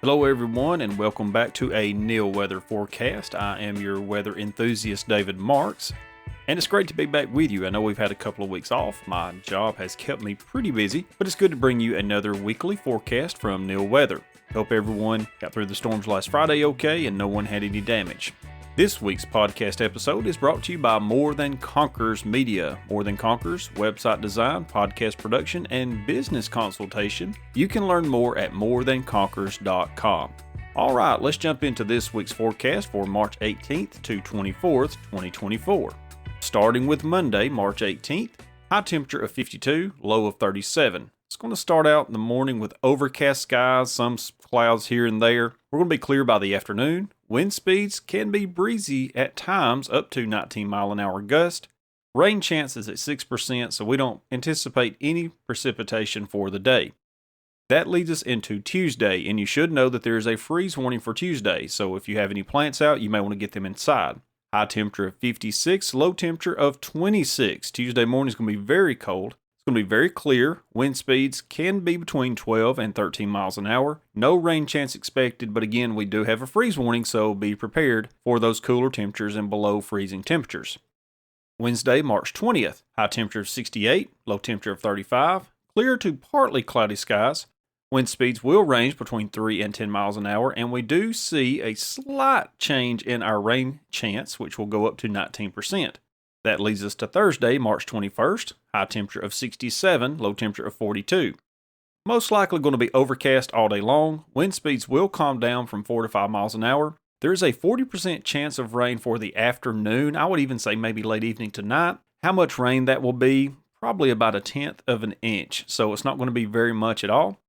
Hello everyone and welcome back to a NIL weather forecast. I am your weather enthusiast David Marks and it's great to be back with you. I know we've had a couple of weeks off. My job has kept me pretty busy, but it's good to bring you another weekly forecast from NIL Weather. Hope everyone got through the storms last Friday okay and no one had any damage. This week's podcast episode is brought to you by More Than Conquers Media. More Than Conquers, website design, podcast production, and business consultation. You can learn more at morethanconquers.com. All right, let's jump into this week's forecast for March 18th to 24th, 2024. Starting with Monday, March 18th, high temperature of 52, low of 37. It's going to start out in the morning with overcast skies, some clouds here and there. We're going to be clear by the afternoon. Wind speeds can be breezy at times, up to 19 mile an hour gust. Rain chances at 6%, so we don't anticipate any precipitation for the day. That leads us into Tuesday, and you should know that there is a freeze warning for Tuesday, so if you have any plants out, you may want to get them inside. High temperature of 56, low temperature of 26. Tuesday morning is going to be very cold. Going to be very clear. Wind speeds can be between 12 and 13 miles an hour. No rain chance expected, but again, we do have a freeze warning, so be prepared for those cooler temperatures and below freezing temperatures. Wednesday, March 20th, high temperature of 68, low temperature of 35, clear to partly cloudy skies. Wind speeds will range between 3 and 10 miles an hour, and we do see a slight change in our rain chance, which will go up to 19%. That leads us to Thursday, March 21st, high temperature of 67, low temperature of 42. Most likely going to be overcast all day long. Wind speeds will calm down from 4 to 5 miles an hour. There is a 40% chance of rain for the afternoon. I would even say maybe late evening to night. How much rain that will be? Probably about 1/10 of an inch, so it's not going to be very much at all.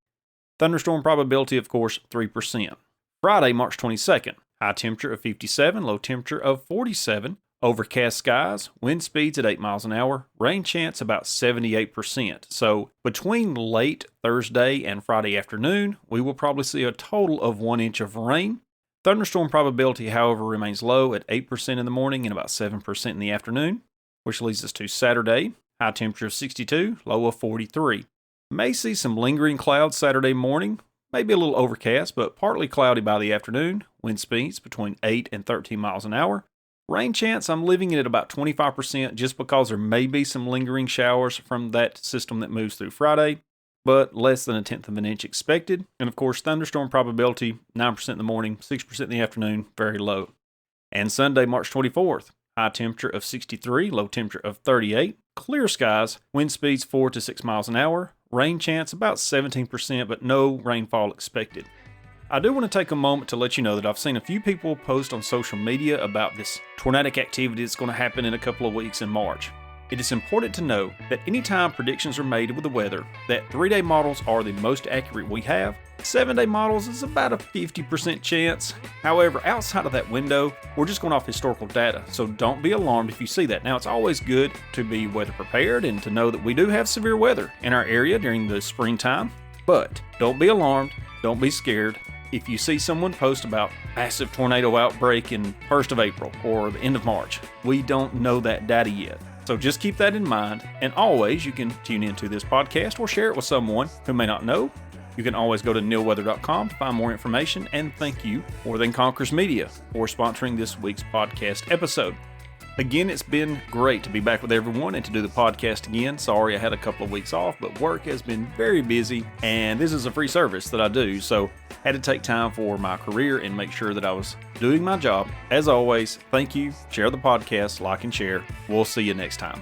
Thunderstorm probability, of course, 3%. Friday, March 22nd, high temperature of 57, low temperature of 47. Overcast skies, wind speeds at 8 miles an hour, rain chance about 78%. So between late Thursday and Friday afternoon, we will probably see a total of 1 inch of rain. Thunderstorm probability, however, remains low at 8% in the morning and about 7% in the afternoon, which leads us to Saturday, high temperature of 62, low of 43. May see some lingering clouds Saturday morning, maybe a little overcast, but partly cloudy by the afternoon, wind speeds between 8 and 13 miles an hour. Rain chance, I'm leaving it at about 25% just because there may be some lingering showers from that system that moves through Friday, but less than 1/10 of an inch expected. And of course, thunderstorm probability, 9% in the morning, 6% in the afternoon, very low. And Sunday, March 24th, high temperature of 63, low temperature of 38, clear skies, wind speeds 4 to 6 miles an hour, rain chance about 17%, but no rainfall expected. I do want to take a moment to let you know that I've seen a few people post on social media about this tornadic activity that's going to happen in a couple of weeks in March. It is important to know that anytime predictions are made with the weather, that 3-day models are the most accurate we have. 7-day models is about a 50% chance. However, outside of that window, we're just going off historical data, so don't be alarmed if you see that. Now, it's always good to be weather prepared and to know that we do have severe weather in our area during the springtime, but don't be alarmed, don't be scared. If you see someone post about massive tornado outbreak in 1st of April or the end of March, we don't know that data yet. So just keep that in mind. And always, you can tune into this podcast or share it with someone who may not know. You can always go to nilweather.com to find more information. And thank you, More Than Conquers Media, for sponsoring this week's podcast episode. Again, it's been great to be back with everyone and to do the podcast again. Sorry I had a couple of weeks off, but work has been very busy, and this is a free service that I do, so had to take time for my career and make sure that I was doing my job. As always, thank you. Share the podcast, like and share. We'll see you next time.